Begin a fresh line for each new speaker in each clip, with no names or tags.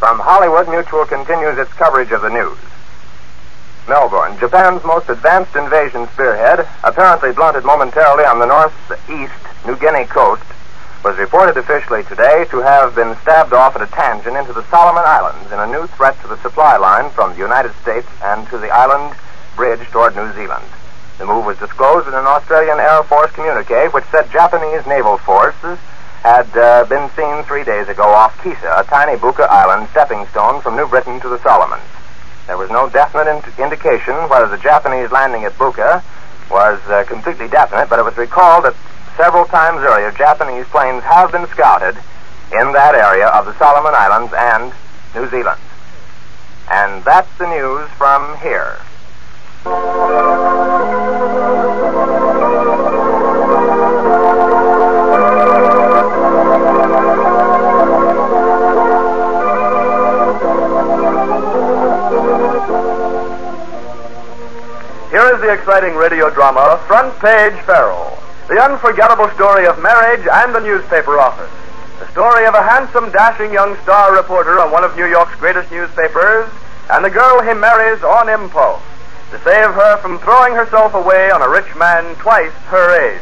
From Hollywood, Mutual continues its coverage of the news. Melbourne, Japan's most advanced invasion spearhead, apparently blunted momentarily on the northeast New Guinea coast, was reported officially today to have been stabbed off at a tangent into the Solomon Islands in a new threat to the supply line from the United States and to the island bridge toward New Zealand. The move was disclosed in an Australian Air Force communique, which said Japanese naval forces had been seen 3 days ago off Kisa, a tiny Buka island stepping stone from New Britain to the Solomons. There was no definite indication whether the Japanese landing at Buka was completely definite, but it was recalled that several times earlier Japanese planes have been scouted in that area of the Solomon Islands and New Zealand. And that's the news from here.
Here is the exciting radio drama, Front Page Farrell, the unforgettable story of marriage and the newspaper office. The story of a handsome, dashing young star reporter on one of New York's greatest newspapers and the girl he marries on impulse to save her from throwing herself away on a rich man twice her age.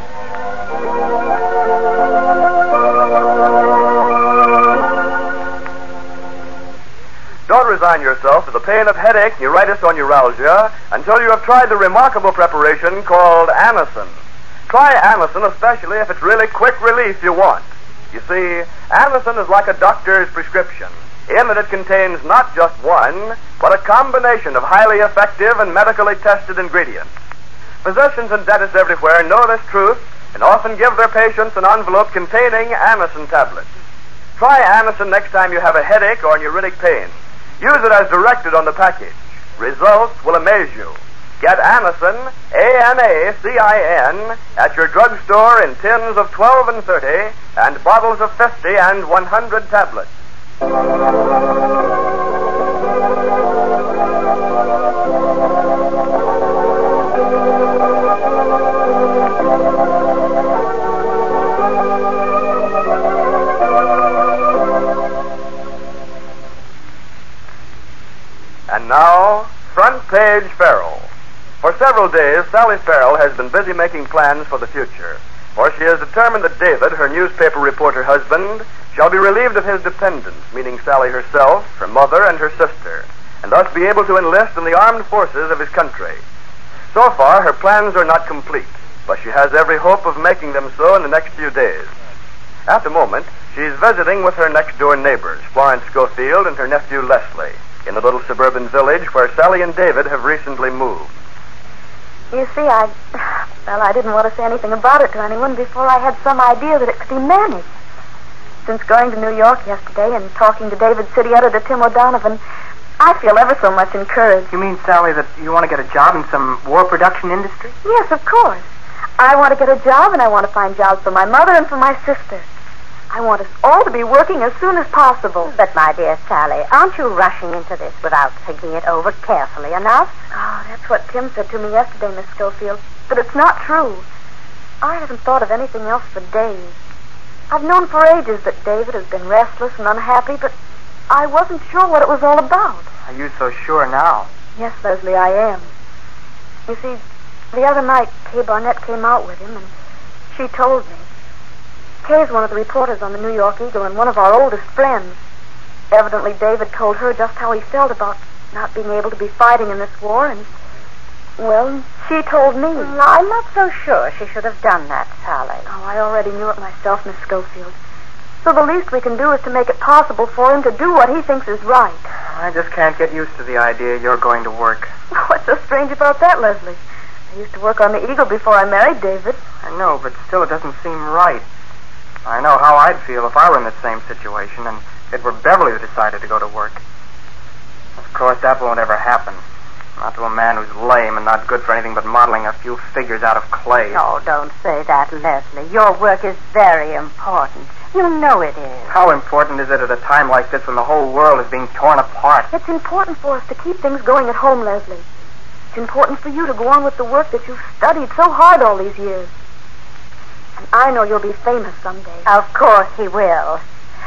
Don't resign yourself to the pain of headache, neuritis, or neuralgia until you have tried the remarkable preparation called Anacin. Try Anacin, especially if it's really quick relief you want. You see, Anacin is like a doctor's prescription, in that it contains not just one, but a combination of highly effective and medically tested ingredients. Physicians and dentists everywhere know this truth and often give their patients an envelope containing Anacin tablets. Try Anacin next time you have a headache or neuritic pain. Use it as directed on the package. Results will amaze you. Get Anacin, A-N-A-C-I-N, at your drugstore in tins of 12 and 30 and bottles of 50 and 100 tablets. And now, Front Page Farrell. For several days, Sally Farrell has been busy making plans for the future, for she has determined that David, her newspaper reporter husband, shall be relieved of his dependents, meaning Sally herself, her mother, and her sister, and thus be able to enlist in the armed forces of his country. So far, her plans are not complete, but she has every hope of making them so in the next few days. At the moment, she's visiting with her next-door neighbors, Florence Schofield and her nephew Leslie, in the little suburban village where Sally and David have recently moved.
You see, I didn't want to say anything about it to anyone before I had some idea that it could be managed. Since going to New York yesterday and talking to David City editor Tim O'Donovan, I feel ever so much encouraged.
You mean, Sally, that you want to get a job in some war production industry?
Yes, of course. I want to get a job, and I want to find jobs for my mother and for my sister. I want us all to be working as soon as possible.
But, my dear Sally, aren't you rushing into this without thinking it over carefully enough?
Oh, that's what Tim said to me yesterday, Miss Schofield. But it's not true. I haven't thought of anything else for days. I've known for ages that David has been restless and unhappy, but I wasn't sure what it was all about.
Are you so sure now?
Yes, Leslie, I am. You see, the other night, Kay Barnett came out with him, and she told me. Kay's one of the reporters on the New York Eagle and one of our oldest friends. Evidently, David told her just how he felt about not being able to be fighting in this war, and, well, she told me.
I'm not so sure she should have done that, Sally.
Oh, I already knew it myself, Miss Schofield. So the least we can do is to make it possible for him to do what he thinks is right.
I just can't get used to the idea you're going to work.
What's so strange about that, Leslie? I used to work on the Eagle before I married David.
I know, but still it doesn't seem right. I know how I'd feel if I were in the same situation and it were Beverly who decided to go to work. Of course, that won't ever happen. Not to a man who's lame and not good for anything but modeling a few figures out of clay.
Oh, don't say that, Leslie. Your work is very important. You know it is.
How important is it at a time like this when the whole world is being torn apart?
It's important for us to keep things going at home, Leslie. It's important for you to go on with the work that you've studied so hard all these years. And I know you'll be famous someday.
Of course he will.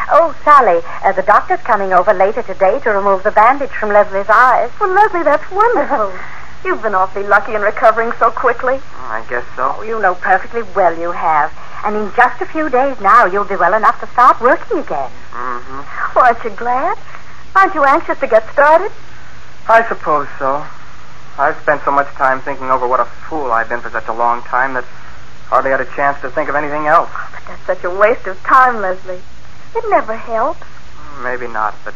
Oh, Sally, the doctor's coming over later today to remove the bandage from Leslie's eyes.
Well, Leslie, that's wonderful. You've been awfully lucky in recovering so quickly.
I guess so.
Oh, you know perfectly well you have. And in just a few days now, you'll be well enough to start working again.
Mm-hmm.
Well, aren't you glad? Aren't you anxious to get started?
I suppose so. I've spent so much time thinking over what a fool I've been for such a long time that hardly had a chance to think of anything else.
But that's such a waste of time, Leslie. It never helps.
Maybe not, but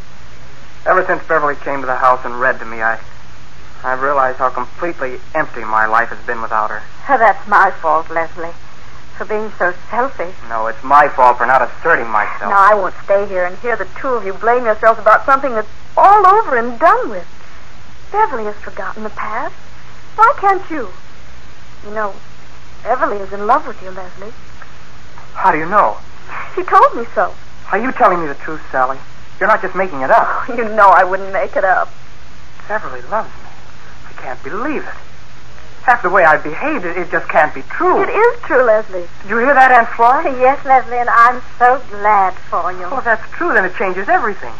ever since Beverly came to the house and read to me, I've realized how completely empty my life has been without her.
That's my fault, Leslie, for being so selfish.
No, it's my fault for not asserting myself.
Now, I won't stay here and hear the two of you blame yourselves about something that's all over and done with. Beverly has forgotten the past. Why can't you? You know, Beverly is in love with you, Leslie.
How do you know?
She told me so.
Are you telling me the truth, Sally? You're not just making it up.
You know I wouldn't make it up.
Beverly loves me. I can't believe it. Half the way I've behaved, it just can't be true.
It is true, Leslie.
Did you hear that, Aunt Florence?
Yes, Leslie, and I'm so glad for you.
Well, if that's true, then it changes everything.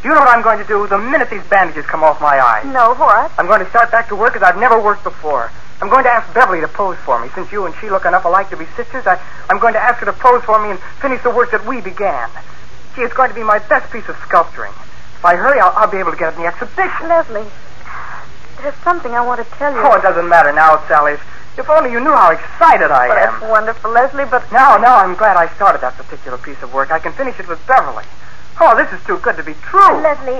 Do you know what I'm going to do the minute these bandages come off my eyes?
No, what?
I'm going to start back to work as I've never worked before. I'm going to ask Beverly to pose for me. Since you and she look enough alike to be sisters, I'm going to ask her to pose for me and finish the work that we began. Gee, it's going to be my best piece of sculpturing. If I hurry, I'll be able to get it in the exhibition.
Leslie, there's something I want to tell you.
Oh, it doesn't matter now, Sally. If only you knew how excited I am.
That's wonderful, Leslie, but...
Now, I'm glad I started that particular piece of work. I can finish it with Beverly. Oh, this is too good to be true.
Leslie,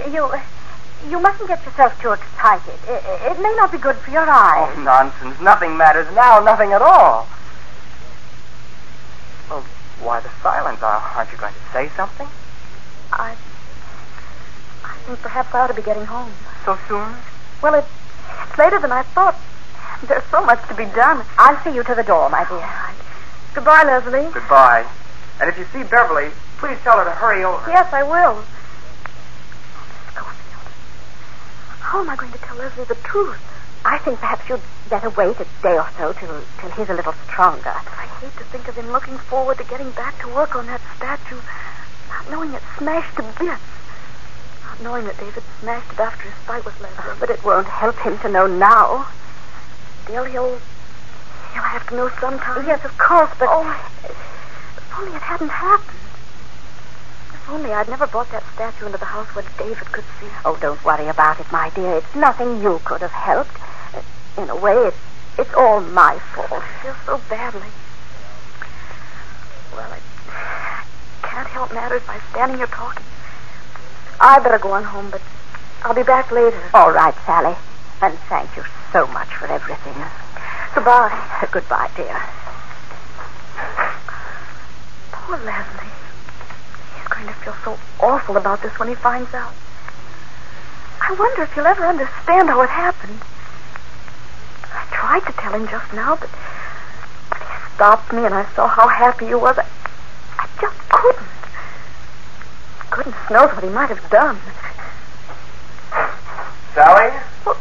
you mustn't get yourself too excited. It may not be good for your eyes.
Oh, nonsense. Nothing matters now, nothing at all. Well, why the silence? Aren't you going to say something?
I think perhaps I ought to be getting home.
So soon?
Well, it's later than I thought. There's so much to be done.
I'll see you to the door, my dear.
Goodbye, Leslie.
Goodbye. And if you see Beverly, please tell her to hurry over.
Yes, I will. Schofield. How am I going to tell Leslie the truth?
I think perhaps you'd better wait a day or so till he's a little stronger.
I hate to think of him looking forward to getting back to work on that statue, not knowing it's smashed to bits. Not knowing that David smashed it after his fight with Leslie.
But it won't help him to know now.
Still, he'll have to know sometime.
Yes, of course, but...
Oh, if only it hadn't happened. If only I'd never brought that statue into the house where David could see it.
Oh, don't worry about it, my dear. It's nothing you could have helped. In a way, it's all my fault.
I feel so badly. Well, I can't help matters by standing here talking. I better go on home, but I'll be back later.
All right, Sally. And thank you so much for everything.
Goodbye.
Goodbye, dear.
Poor Leslie. He's going to feel so awful about this when he finds out. I wonder if he'll ever understand how it happened. I tried to tell him just now, but he stopped me and I saw how happy he was. I just couldn't. Goodness knows what he might have done.
Sally?
Well,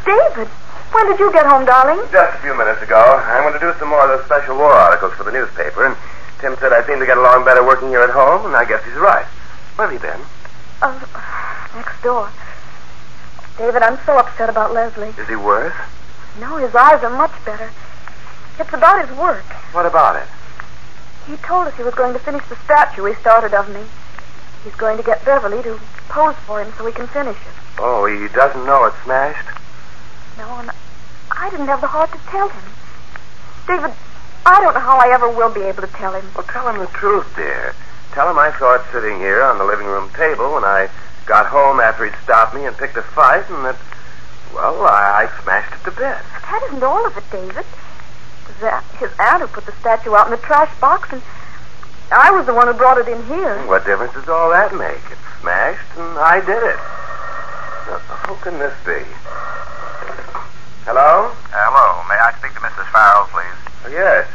David, when did you get home, darling?
Just a few minutes ago. I'm going to do some more of those special war articles for the newspaper, and Tim said I seem to get along better working here at home, and I guess he's right. Where have you been?
Next door. David, I'm so upset about Leslie.
Is he worse?
No, his eyes are much better. It's about his work.
What about it?
He told us he was going to finish the statue he started of me. He's going to get Beverly to pose for him so he can finish it.
Oh, he doesn't know it's smashed?
No, and I didn't have the heart to tell him. David, I don't know how I ever will be able to tell him.
Well, tell him the truth, dear. Tell him I saw it sitting here on the living room table when I got home after he'd stopped me and picked a fight, and that, well, I smashed it to bits.
But that isn't all of it, David. It was his aunt who put the statue out in the trash box, and I was the one who brought it in here.
What difference does all that make? It's smashed, and I did it. Now, who can this be? Hello?
Hello. May I speak to Mrs. Farrell, please?
Oh, yes.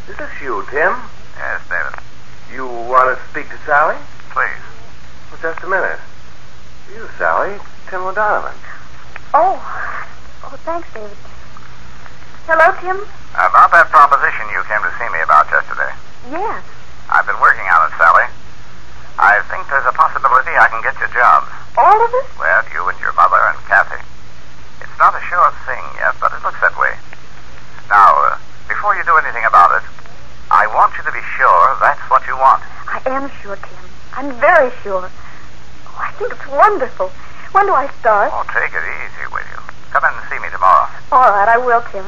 Is this you, Tim?
Yes, David.
You want to speak to Sally?
Please.
Well, just a minute. You, Sally. Tim O'Donovan.
Oh, thanks, David. Hello, Tim?
About that proposition you came to see me about yesterday.
Yes.
I've been working on it, Sally. think there's a possibility I can get you jobs.
All of it?
Well, you and your mother and Kathy. It's not a sure thing yet, but it looks that way. Now, before you do anything about it, I want you to be sure that's what you want.
I am sure, Tim. I'm very sure. Oh, I think it's wonderful. When do I start?
Oh, take it easy, will you? Come in and see me tomorrow.
All right, I will, Tim.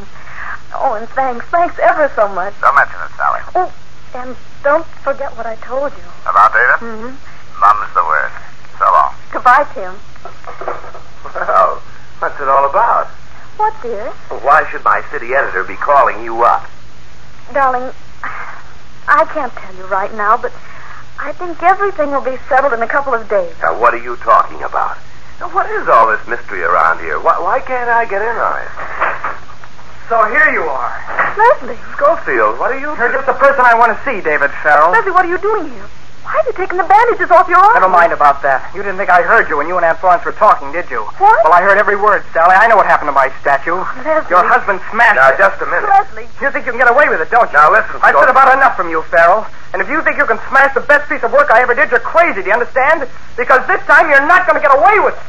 Oh, and thanks. Thanks ever so much.
Don't mention it, Sally.
Oh, and don't forget what I told you.
About David?
Mm-hmm.
Mum's the word. So long.
Goodbye, Tim.
Well, what's it all about?
What, dear?
Why should my city editor be calling you up?
Darling, I can't tell you right now, but I think everything will be settled in a couple of days.
Now, what are you talking about? Now, what is all this mystery around here? Why can't I get in on it?
So here you are.
Leslie.
Schofield, what are you
You're just the person I want to see, David Farrell.
Leslie, what are you doing here? Why have you taken the bandages off your arm?
Never mind about that. You didn't think I heard you when you and Aunt Florence were talking, did you?
What?
Well, I heard every word, Sally. I know what happened to my statue.
Leslie.
Your husband smashed
Now,
it.
just a minute.
Leslie.
You think you can get away with it, don't you?
Now, listen,
I've said
Schofield.
about enough from you, Farrell. And if you think you can smash the best piece of work I ever did, you're crazy, do you understand? Because this time you're not going to get away with it.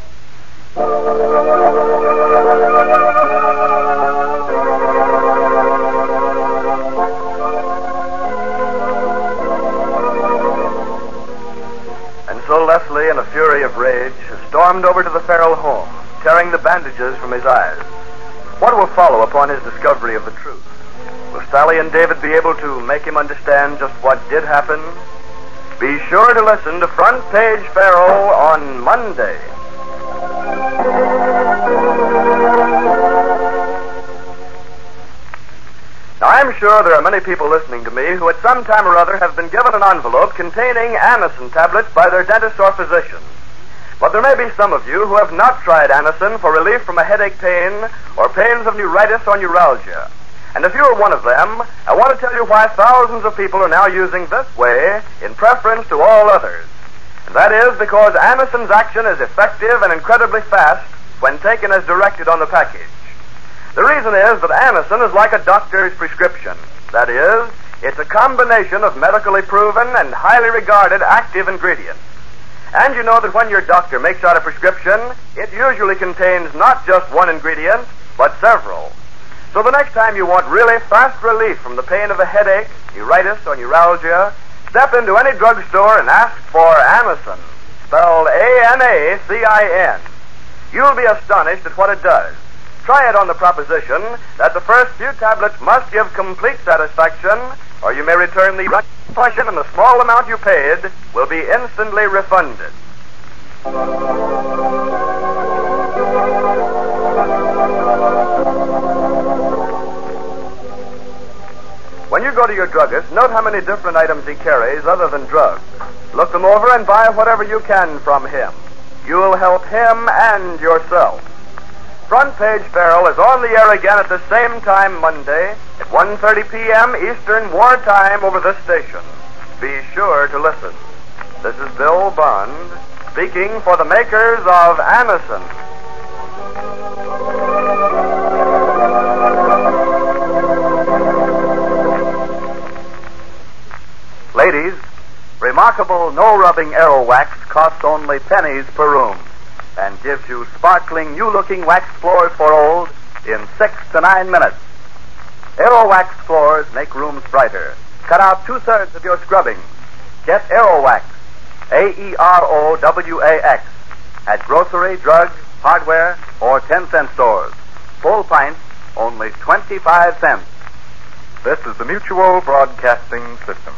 And so Leslie, in a fury of rage, stormed over to the Farrell home, tearing the bandages from his eyes. What will follow upon his discovery of the truth? Will Sally and David be able to make him understand just what did happen? Be sure to listen to Front Page Farrell on Monday. Now, I'm sure there are many people listening to me who at some time or other have been given an envelope containing Anacin tablets by their dentist or physician. But there may be some of you who have not tried Anacin for relief from a headache pain or pains of neuritis or neuralgia. And if you're one of them, I want to tell you why thousands of people are now using this way in preference to all others. And that is because Anacin's action is effective and incredibly fast when taken as directed on the package. The reason is that Anacin is like a doctor's prescription. That is, it's a combination of medically proven and highly regarded active ingredients. And you know that when your doctor makes out a prescription, it usually contains not just one ingredient, but several. So the next time you want really fast relief from the pain of a headache, neuritis, or neuralgia, step into any drugstore and ask for Anacin, spelled A-N-A-C-I-N. You'll be astonished at what it does. Try it on the proposition that the first few tablets must give complete satisfaction, or you may return the portion, and the small amount you paid will be instantly refunded. When you go to your druggist, note how many different items he carries other than drugs. Look them over and buy whatever you can from him. You'll help him and yourself. Front Page Farrell is on the air again at the same time Monday at 1:30 p.m. Eastern Wartime over this station. Be sure to listen. This is Bill Bond speaking for the makers of Anacin. Ladies, remarkable no-rubbing Aero Wax costs only pennies per room and gives you sparkling, new-looking wax floors for old in 6 to 9 minutes. Aero Wax floors make rooms brighter. Cut out 2/3 of your scrubbing. Get Aero Wax, A-E-R-O-W-A-X, at grocery, drug, hardware, or 10-cent stores. Full pints, only 25 cents.
This is the Mutual Broadcasting System.